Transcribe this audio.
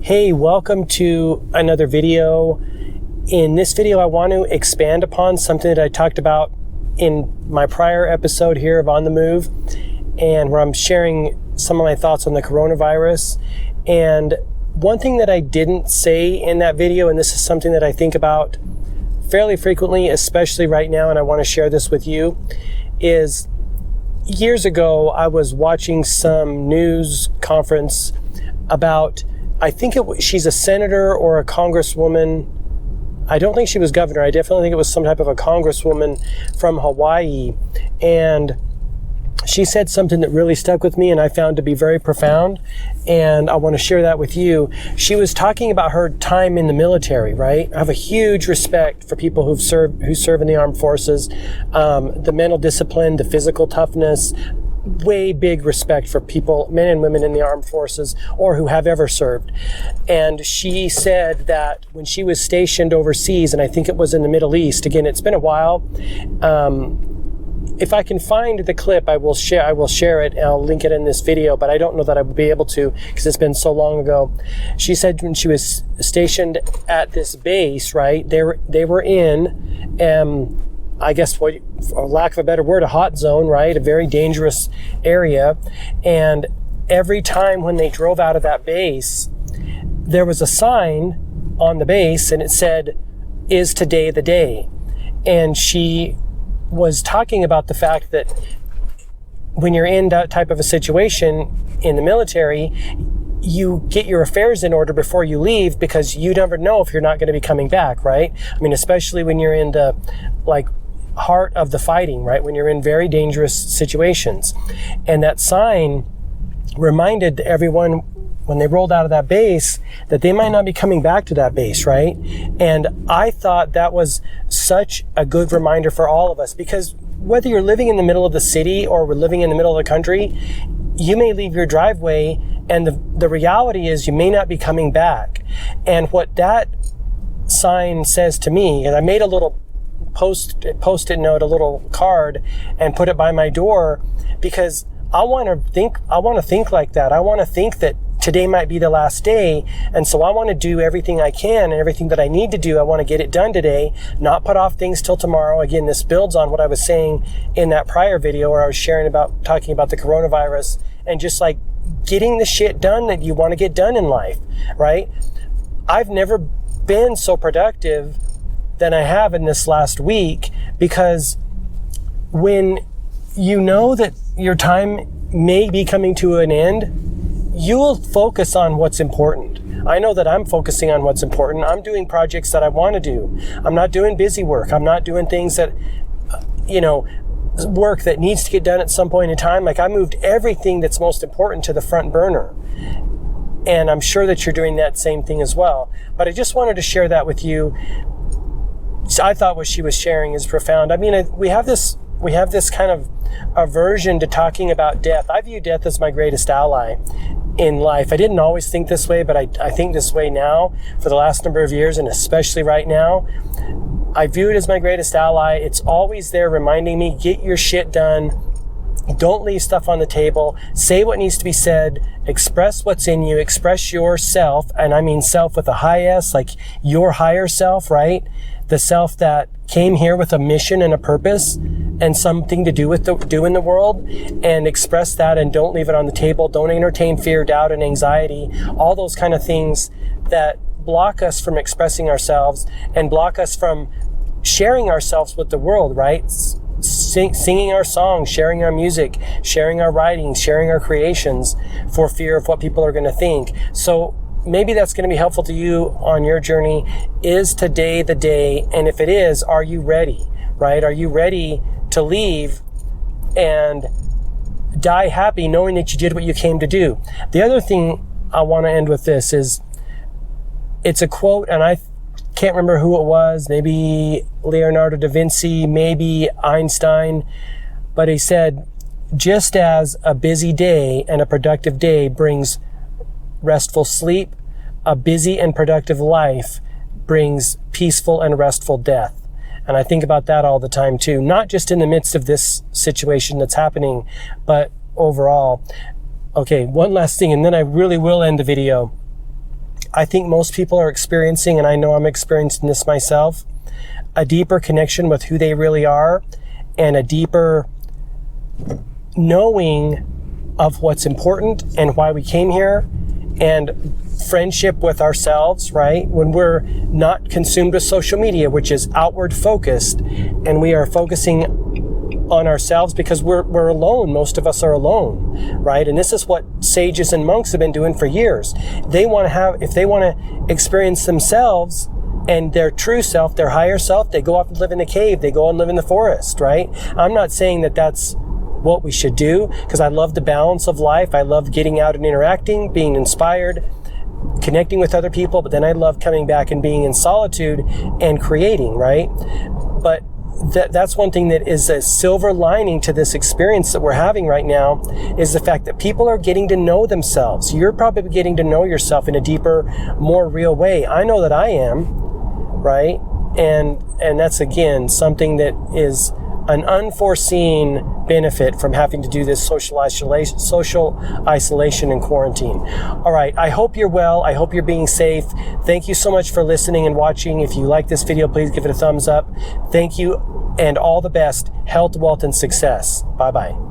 Hey, welcome to another video. In this video, I want to expand upon something that I talked about in my prior episode here of On the Move, and where I'm sharing some of my thoughts on the coronavirus. And one thing that I didn't say in that video, and this is something that I think about fairly frequently, especially right now, and I want to share this with you, is years ago, I was watching some news conference about, I think she's a senator or a congresswoman. I don't think she was governor. I definitely think it was some type of a congresswoman from Hawaii. And she said something that really stuck with me and I found to be very profound. And I want to share that with you. She was talking about her time in the military, right? I have a huge respect for people who serve in the armed forces, the mental discipline, the physical toughness. Way big respect for people, men and women in the armed forces or who have ever served. And she said that when she was stationed overseas, and I think it was in the Middle East, again, it's been a while. If I can find the clip, I will share it and I'll link it in this video, but I don't know that I will be able to because it's been so long ago. She said when she was stationed at this base, right, they were in, I guess, for lack of a better word, a hot zone, right? A very dangerous area. And every time when they drove out of that base, there was a sign on the base and it said, "Is today the day?" And she was talking about the fact that when you're in that type of a situation in the military, you get your affairs in order before you leave because you never know if you're not going to be coming back, right? I mean, especially when you're in the heart of the fighting, right? When you're in very dangerous situations. And that sign reminded everyone when they rolled out of that base that they might not be coming back to that base, right? And I thought that was such a good reminder for all of us, because whether you're living in the middle of the city or we're living in the middle of the country, you may leave your driveway and the reality is you may not be coming back. And what that sign says to me, and I made a little post-it note, a little card, and put it by my door, because I want to think like that. I want to think that today might be the last day, and so I want to do everything I can and everything that I need to do. I want to get it done today, not put off things till tomorrow. Again, this builds on what I was saying in that prior video where I was talking about the coronavirus and just like getting the shit done that you want to get done in life, right? I've never been so productive than I have in this last week, because when you know that your time may be coming to an end, you will focus on what's important. I know that I'm focusing on what's important. I'm doing projects that I want to do. I'm not doing busy work. I'm not doing things that, work that needs to get done at some point in time. Like, I moved everything that's most important to the front burner. And I'm sure that you're doing that same thing as well. But I just wanted to share that with you. I thought what she was sharing is profound. I mean, we have this kind of aversion to talking about death. I view death as my greatest ally in life. I didn't always think this way, but I think this way now for the last number of years, and especially right now. I view it as my greatest ally. It's always there reminding me, get your shit done. Don't leave stuff on the table. Say what needs to be said. Express what's in you. Express yourself. And I mean self with a high S, like your higher self, right? The self that came here with a mission and a purpose and something to do in the world, and express that and don't leave it on the table. Don't entertain fear, doubt, and anxiety. All those kind of things that block us from expressing ourselves and block us from sharing ourselves with the world, right? Singing our songs, sharing our music, sharing our writings, sharing our creations for fear of what people are going to think. So maybe that's going to be helpful to you on your journey. Is today the day? And if it is, are you ready, right? Are you ready to leave and die happy knowing that you did what you came to do? The other thing I want to end with this is, it's a quote, and I can't remember who it was, maybe Leonardo da Vinci, maybe Einstein, but he said, just as a busy day and a productive day brings restful sleep, a busy and productive life brings peaceful and restful death. And I think about that all the time too, not just in the midst of this situation that's happening, but overall. Okay, one last thing, and then I really will end the video. I think most people are experiencing, and I know I'm experiencing this myself, a deeper connection with who they really are and a deeper knowing of what's important and why we came here, and friendship with ourselves, right? When we're not consumed with social media, which is outward focused, and we are focusing on ourselves because we're alone. Most of us are alone, right? And this is what sages and monks have been doing for years. If they want to experience themselves and their true self, their higher self, they go off and live in a cave. They go and live in the forest, right? I'm not saying that that's what we should do, because I love the balance of life. I love getting out and interacting, being inspired, connecting with other people, but then I love coming back and being in solitude and creating, right? But that's one thing that is a silver lining to this experience that we're having right now, is the fact that people are getting to know themselves. You're probably getting to know yourself in a deeper, more real way. I know that I am, right? And that's, again, something that is an unforeseen benefit from having to do this social isolation and quarantine. All right, I hope you're well. I hope you're being safe. Thank you so much for listening and watching. If you like this video, please give it a thumbs up. Thank you, and all the best. Health, wealth, and success. Bye-bye.